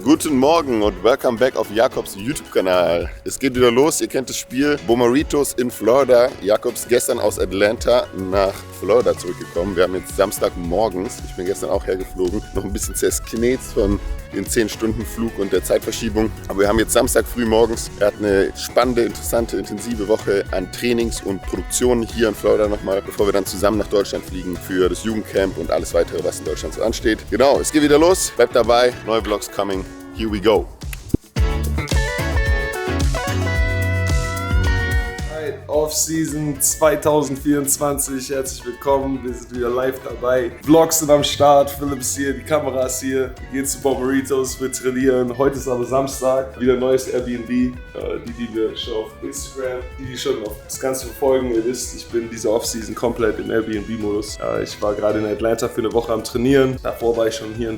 Guten Morgen und welcome back auf Jakobs YouTube-Kanal. Es geht wieder los, ihr kennt das Spiel. Bomeritos in Florida. Jakobs gestern aus Atlanta nach Florida zurückgekommen. Wir haben jetzt Samstagmorgens. Ich bin gestern auch hergeflogen. Noch ein bisschen zersknetzt von den 10-Stunden-Flug und der Zeitverschiebung. Aber wir haben jetzt Samstag früh morgens. Er hat eine spannende, interessante, intensive Woche an Trainings und Produktionen hier in Florida nochmal, bevor wir dann zusammen nach Deutschland fliegen für das Jugendcamp und alles weitere, was in Deutschland so ansteht. Genau, es geht wieder los. Bleibt dabei. Neue Vlogs coming. Here we go. Off-Season 2024, herzlich willkommen, wir sind wieder live dabei. Vlogs sind am Start, Philipp ist hier, die Kamera ist hier. Wir gehen zu Bomeritos, wir trainieren. Heute ist aber Samstag, wieder neues Airbnb. Die wir schon auf Instagram, die schon auf das Ganze verfolgen, ihr wisst, ich bin diese Off-Season komplett im Airbnb-Modus. Ich war gerade in Atlanta für eine Woche am Trainieren, davor war ich schon hier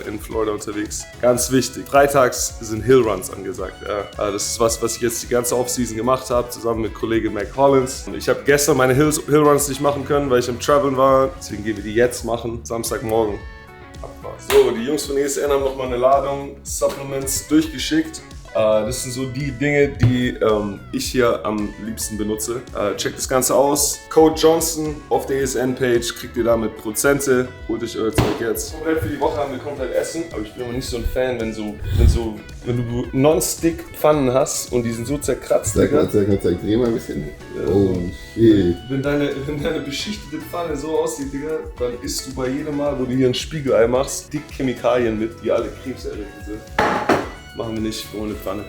in Florida unterwegs. Ganz wichtig, freitags sind Hillruns angesagt. Das ist was ich jetzt die ganze Off-Season gemacht habe, zusammen mit Kollege Mac Hollins. Und ich habe gestern meine Hillruns nicht machen können, weil ich im Traveln war. Deswegen gehen wir die jetzt machen, Samstagmorgen. Abfahrt. So, die Jungs von ESN haben nochmal eine Ladung Supplements durchgeschickt. Das sind so die Dinge, die ich hier am liebsten benutze. Checkt das Ganze aus. Code Johnson auf der ESN-Page, kriegt ihr damit Prozente. Holt euch euer Zeug jetzt. Komplett für die Woche haben wir komplett Essen. Aber ich bin aber nicht so ein Fan, wenn du Non-Stick-Pfannen hast und die sind so zerkratzt. Zeig, dreh mal ein bisschen. Oh shit. Wenn deine beschichtete Pfanne so aussieht, Digga, dann isst du bei jedem Mal, wo du hier ein Spiegelei machst, dick Chemikalien mit, die alle krebserregend sind. Machen wir nicht ohne Pfanne.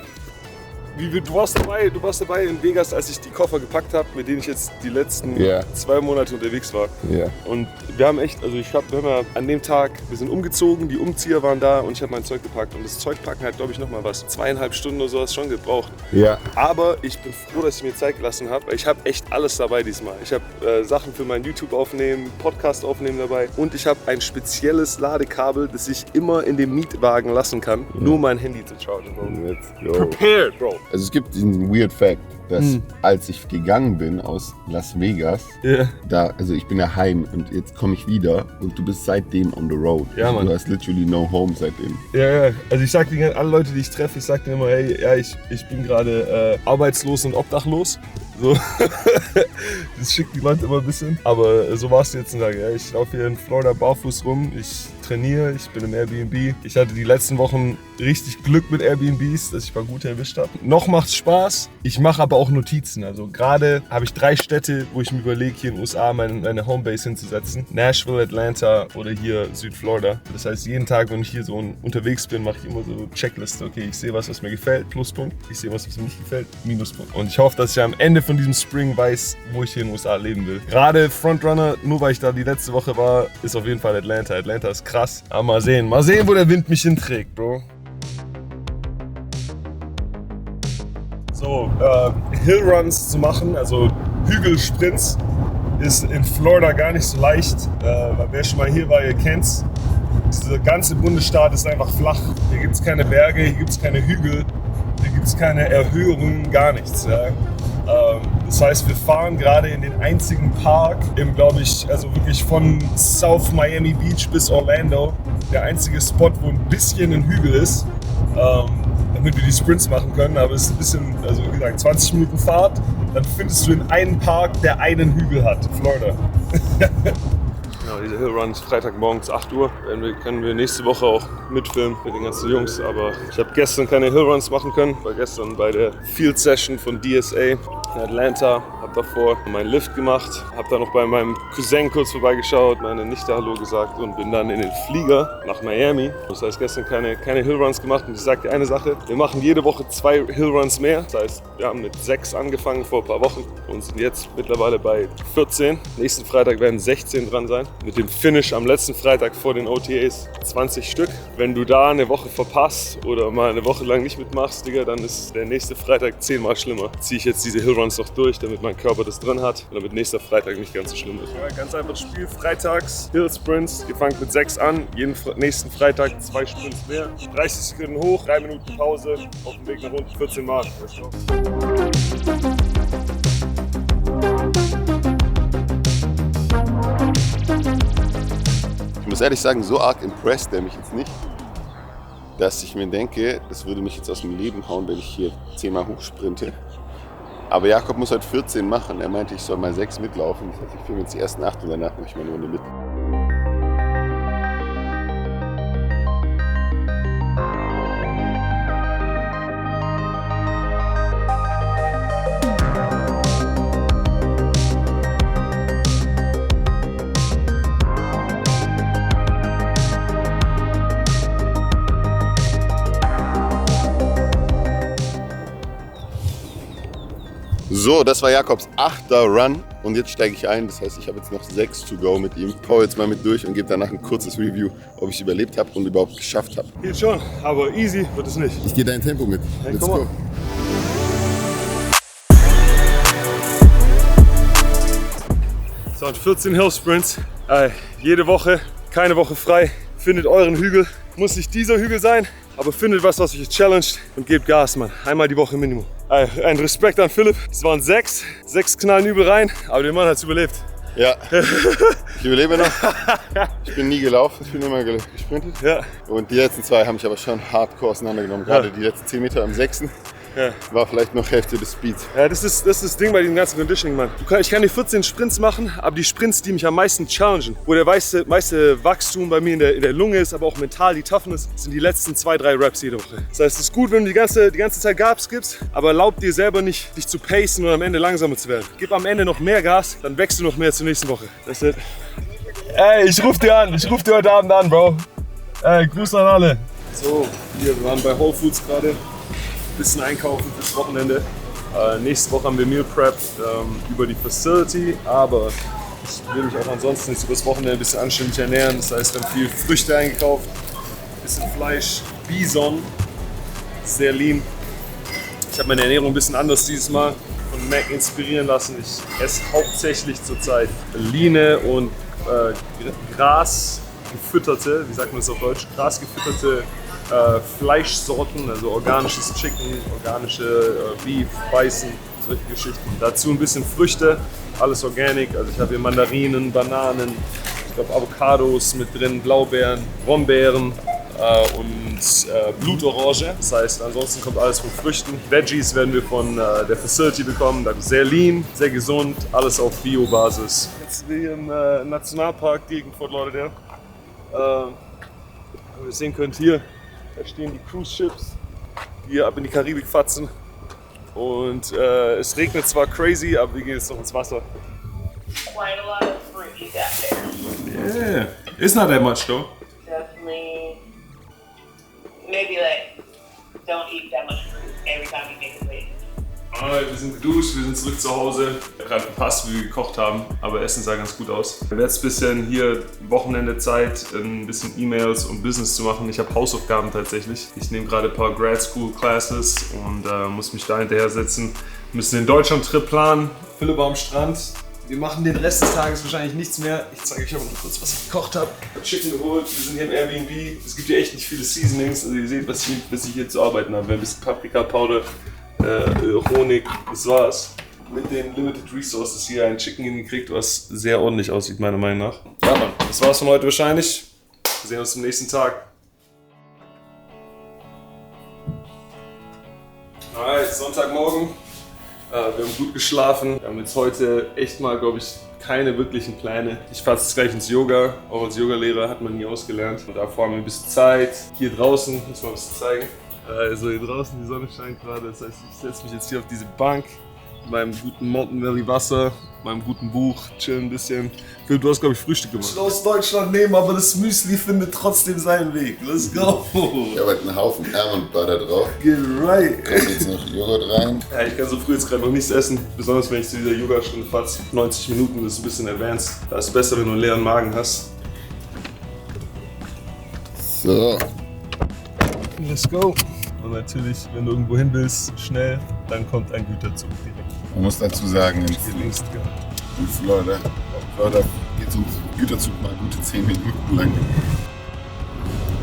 Du warst dabei in Vegas, als ich die Koffer gepackt habe, mit denen ich jetzt die letzten 2 Monate unterwegs war. Yeah. Und wir haben echt, an dem Tag, wir sind umgezogen, die Umzieher waren da und ich habe mein Zeug gepackt. Und das Zeugpacken hat, glaube ich, nochmal 2,5 Stunden oder sowas schon gebraucht. Yeah. Aber ich bin froh, dass ich mir Zeit gelassen habe, weil ich habe echt alles dabei diesmal. Ich habe Sachen für mein YouTube aufnehmen, Podcast aufnehmen dabei und ich habe ein spezielles Ladekabel, das ich immer in dem Mietwagen lassen kann, nur mein Handy zu chargen, Bro. Let's go. Prepared, Bro. Also es gibt diesen Weird Fact, dass als ich gegangen bin aus Las Vegas, ich bin ja heim und jetzt komme ich wieder und du bist seitdem on the road. Ja, Mann. Du hast literally no home seitdem. Ja, also ich sag denen, alle Leute, die ich treffe, ich sag denen immer, hey, ja, ich bin gerade arbeitslos und obdachlos. So. Das schickt die Leute immer ein bisschen. Aber so war es jetzt ein Tag. Ja. Ich laufe hier in Florida barfuß rum. Ich trainiere, ich bin im Airbnb. Ich hatte die letzten Wochen richtig Glück mit Airbnbs, dass ich mal gut erwischt habe. Noch macht's Spaß. Ich mache aber auch Notizen. Also gerade habe ich 3 Städte, wo ich mir überlege, hier in den USA meine Homebase hinzusetzen. Nashville, Atlanta oder hier Südflorida. Das heißt, jeden Tag, wenn ich hier so unterwegs bin, mache ich immer so eine Checkliste. Okay, ich sehe was mir gefällt, Pluspunkt. Ich sehe was mir nicht gefällt, Minuspunkt. Und ich hoffe, dass ich am Ende von diesem Spring weiß, wo ich hier in den USA leben will. Gerade Frontrunner, nur weil ich da die letzte Woche war, ist auf jeden Fall Atlanta. Atlanta ist krass. Aber mal sehen, wo der Wind mich hinträgt, Bro. So, Hillruns zu machen, also Hügelsprints, ist in Florida gar nicht so leicht. Wer schon mal hier war, ihr kennt's. Dieser ganze Bundesstaat ist einfach flach. Hier gibt es keine Berge, hier gibt es keine Hügel, hier gibt es keine Erhöhungen, gar nichts. Ja. Das heißt, wir fahren gerade in den einzigen Park wirklich von South Miami Beach bis Orlando, der einzige Spot, wo ein bisschen ein Hügel ist, damit wir die Sprints machen können. Aber es ist ein bisschen, also wie gesagt, 20 Minuten Fahrt, dann findest du in einen Park, der einen Hügel hat, Florida. Genau, diese Hillruns Freitagmorgens 8 Uhr können wir nächste Woche auch mitfilmen mit den ganzen Jungs. Aber ich habe gestern keine Hillruns machen können. Ich war gestern bei der Field Session von DSA in Atlanta. Habe davor meinen Lift gemacht. Habe dann noch bei meinem Cousin kurz vorbeigeschaut, meine Nichte Hallo gesagt und bin dann in den Flieger nach Miami. Das heißt, gestern keine Hillruns gemacht. Und ich sage dir eine Sache, wir machen jede Woche 2 Hillruns mehr. Das heißt, wir haben mit 6 angefangen vor ein paar Wochen und sind jetzt mittlerweile bei 14. Nächsten Freitag werden 16 dran sein. Mit dem Finish am letzten Freitag vor den OTAs 20 Stück. Wenn du da eine Woche verpasst oder mal eine Woche lang nicht mitmachst, Digga, dann ist der nächste Freitag 10-mal schlimmer. Ziehe ich jetzt diese Hillruns noch durch, damit mein Körper das drin hat und damit nächster Freitag nicht ganz so schlimm ist. Ja, ganz einfach das Spiel, freitags Hill Sprints. Ihr fangt mit 6 an, jeden nächsten Freitag 2 Sprints mehr. 30 Sekunden hoch, 3 Minuten Pause, auf dem Weg nach unten 14 Mal. Ich muss ehrlich sagen, so arg impressed der mich jetzt nicht. dass ich mir denke, das würde mich jetzt aus dem Leben hauen, wenn ich hier 10-mal hochsprinte. Aber Jakob muss heute 14 machen. Er meinte, ich soll mal 6 mitlaufen. Das heißt, ich filme jetzt die ersten 8 und danach mache ich mal eine Runde mit. So, das war Jakobs 8. Run und jetzt steige ich ein. Das heißt, ich habe jetzt noch 6 to go mit ihm. Power jetzt mal mit durch und gebe danach ein kurzes Review, ob ich es überlebt habe und überhaupt geschafft habe. Geht schon, aber easy wird es nicht. Ich gehe dein Tempo mit. Hey, Let's go. So, 14 Hill Sprints. Jede Woche, keine Woche frei. Findet euren Hügel. Muss nicht dieser Hügel sein, aber findet was euch challenged und gebt Gas, Mann. Einmal die Woche Minimum. Ein Respekt an Philipp. Es waren 6 knallen übel rein, aber der Mann hat es überlebt. Ja, ich überlebe noch. Ich bin nie gelaufen, ich bin immer gesprintet. Ja. Und die letzten 2 haben mich aber schon hardcore auseinandergenommen. Gerade die letzten 10 Meter am 6. Ja. War vielleicht noch Hälfte des Speeds. Ja, das ist das Ding bei diesem ganzen Conditioning, Mann. Ich kann die 14 Sprints machen, aber die Sprints, die mich am meisten challengen, wo der meiste Wachstum bei mir in der Lunge ist, aber auch mental die Toughness, sind die letzten 2-3 Reps jede Woche. Das heißt, es ist gut, wenn du die ganze Zeit Gas gibst, aber erlaub dir selber nicht, dich zu pacen und am Ende langsamer zu werden. Gib am Ende noch mehr Gas, dann wächst du noch mehr zur nächsten Woche. Das ist it. Ey, ich ruf dir an. Ich ruf dir heute Abend an, Bro. Ey, Gruß an alle. So, wir waren bei Whole Foods gerade. Bisschen einkaufen fürs Wochenende. Nächste Woche haben wir Meal Prep über die Facility, aber ich will mich auch ansonsten jetzt über das Wochenende ein bisschen anständig ernähren. Das heißt, wir haben viel Früchte eingekauft, bisschen Fleisch, Bison, sehr lean. Ich habe meine Ernährung ein bisschen anders dieses Mal von Mac inspirieren lassen. Ich esse hauptsächlich zurzeit Line und grasgefütterte, wie sagt man das auf Deutsch, grasgefütterte Fleischsorten, also organisches Chicken, organische Beef, Bison, solche Geschichten. Dazu ein bisschen Früchte, alles organic. Also ich habe hier Mandarinen, Bananen, ich glaube Avocados mit drin, Blaubeeren, Brombeeren und Blutorange. Das heißt, ansonsten kommt alles von Früchten. Veggies werden wir von der Facility bekommen. Sehr lean, sehr gesund, alles auf Bio-Basis. Jetzt sind wir hier im Nationalpark gegen Fort Lauderdale. Wie ihr sehen könnt hier, da stehen die Cruise Ships, die hier ab in die Karibik fatzen. Und es regnet zwar crazy, aber wir gehen jetzt noch ins Wasser. Quite a lot of fruit you got there. Yeah, it's not that much though. Definitely. Maybe like, don't eat that much fruit every time you make a plate. Wir sind geduscht, wir sind zurück zu Hause. Ich habe gerade gepasst, wie wir gekocht haben, aber Essen sah ganz gut aus. Ich werde jetzt ein bisschen hier Wochenende Zeit, ein bisschen E-Mails und Business zu machen. Ich habe Hausaufgaben tatsächlich. Ich nehme gerade ein paar Grad School Classes und muss mich da hinterher setzen. Wir müssen den Deutschland-Trip planen. Philipp war am Strand. Wir machen den Rest des Tages wahrscheinlich nichts mehr. Ich zeige euch aber noch kurz, was ich gekocht habe. Chicken geholt, wir sind hier im Airbnb. Es gibt hier echt nicht viele Seasonings. Also ihr seht, was ich hier zu arbeiten habe. Wir haben ein bisschen Paprika-Powder. Honig, das war's. Mit den Limited Resources hier ein Chicken hingekriegt, was sehr ordentlich aussieht, meiner Meinung nach. Ja, Mann, das war's von heute wahrscheinlich. Wir sehen uns am nächsten Tag. Alright, Sonntagmorgen. Wir haben gut geschlafen. Wir haben jetzt heute echt mal, glaube ich, keine wirklichen Pläne. Ich fahre jetzt gleich ins Yoga. Auch als Yogalehrer hat man nie ausgelernt. Und davor haben wir ein bisschen Zeit. Hier draußen, muss man ein bisschen zeigen. Also hier draußen, die Sonne scheint gerade, das heißt, ich setze mich jetzt hier auf diese Bank mit meinem guten Mountain Valley Wasser, meinem guten Buch, chillen ein bisschen. Philipp, du hast, glaube ich, Frühstück gemacht. Ich will aus Deutschland nehmen, aber das Müsli findet trotzdem seinen Weg. Let's go! Ich habe halt einen Haufen Almond Butter drauf. Get right! Kommt jetzt noch Joghurt rein. Ja, ich kann so früh jetzt gerade noch nichts essen, besonders wenn ich zu dieser Yoga-Stunde fahre. 90 Minuten, das ist ein bisschen advanced. Da ist es besser, wenn du einen leeren Magen hast. So. Let's go! Und natürlich, wenn du irgendwo hin willst, schnell, dann kommt ein Güterzug direkt. Man muss dazu sagen, Hier links, in Florida geht so ein Güterzug mal gute 10 Minuten lang.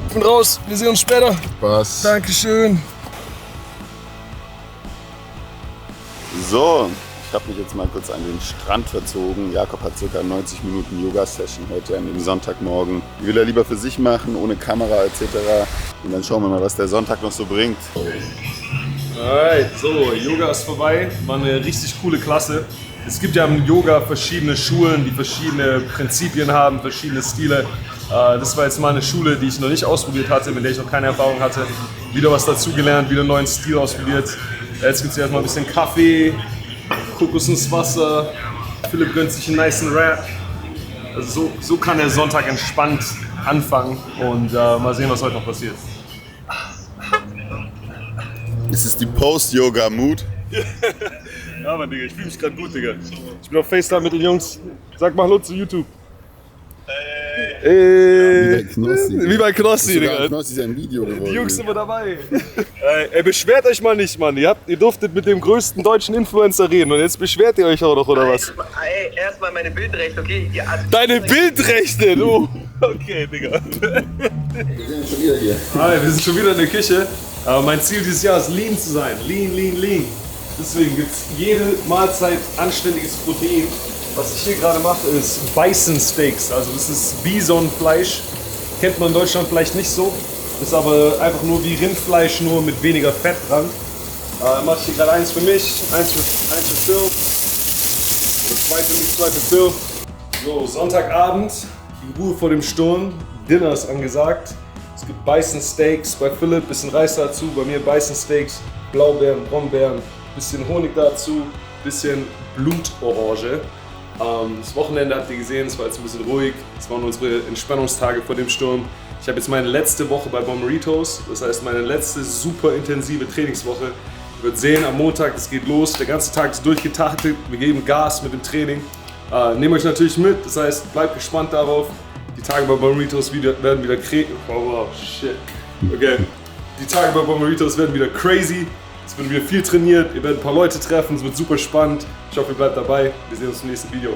Ich bin raus, wir sehen uns später. Spaß. Dankeschön. So, Ich habe mich jetzt mal kurz an den Strand verzogen. Jakob hat ca. 90 Minuten Yoga-Session heute an dem Sonntagmorgen. Die will er lieber für sich machen, ohne Kamera etc. Und dann schauen wir mal, was der Sonntag noch so bringt. Alright, so, Yoga ist vorbei. War eine richtig coole Klasse. Es gibt ja im Yoga verschiedene Schulen, die verschiedene Prinzipien haben, verschiedene Stile. Das war jetzt mal eine Schule, die ich noch nicht ausprobiert hatte, mit der ich noch keine Erfahrung hatte. Wieder was dazugelernt, wieder einen neuen Stil ausprobiert. Jetzt gibt es erstmal ein bisschen Kaffee, Kokosnusswasser. Philipp gönnt sich einen nicen Rap. Also so kann der Sonntag entspannt anfangen und mal sehen, was heute noch passiert. Es ist die Post-Yoga-Mood. Ja, Mann, Digga, ich fühle mich gerade gut, Digga. Ich bin auf FaceTime mit den Jungs. Sag mal Hallo zu YouTube. Wie bei Knossi. Wie bei Knossi, Digga. Knossi ist ein Video geworden. Die Jungs sind immer dabei. Ey, beschwert euch mal nicht, Mann. Ihr durftet mit dem größten deutschen Influencer reden und jetzt beschwert ihr euch auch noch, oder was? Ey, erstmal meine Bildrechte, okay? Deine Bildrechte, du! Okay, Digga. Wir sind schon wieder hier. Hi, wir sind schon wieder in der Küche. Aber mein Ziel dieses Jahr ist lean zu sein. Lean. Deswegen gibt es jede Mahlzeit anständiges Protein. Was ich hier gerade mache, ist Bison Steaks. Also das ist Bisonfleisch. Kennt man in Deutschland vielleicht nicht so. Ist aber einfach nur wie Rindfleisch, nur mit weniger Fett dran. Mache ich hier gerade eins für mich, eins für Phil. Das zweite für mich, zwei für Phil. So, Sonntagabend, die Ruhe vor dem Sturm. Dinner ist angesagt. Es gibt Bison Steaks bei Philipp, bisschen Reis dazu. Bei mir Bison Steaks, Blaubeeren, Brombeeren, bisschen Honig dazu, bisschen Blutorange. Das Wochenende habt ihr gesehen, es war jetzt ein bisschen ruhig. Es waren unsere Entspannungstage vor dem Sturm. Ich habe jetzt meine letzte Woche bei Bommeritos, das heißt meine letzte super intensive Trainingswoche. Ihr werdet sehen, am Montag, es geht los, der ganze Tag ist durchgetaktet, wir geben Gas mit dem Training. Nehmt euch natürlich mit, das heißt, bleibt gespannt darauf. Die Tage bei Bommeritos werden wieder Okay. Die Tage bei Bommeritos werden wieder crazy. Es wird wieder viel trainiert, ihr werdet ein paar Leute treffen, es wird super spannend. Ich hoffe, ihr bleibt dabei. Wir sehen uns im nächsten Video.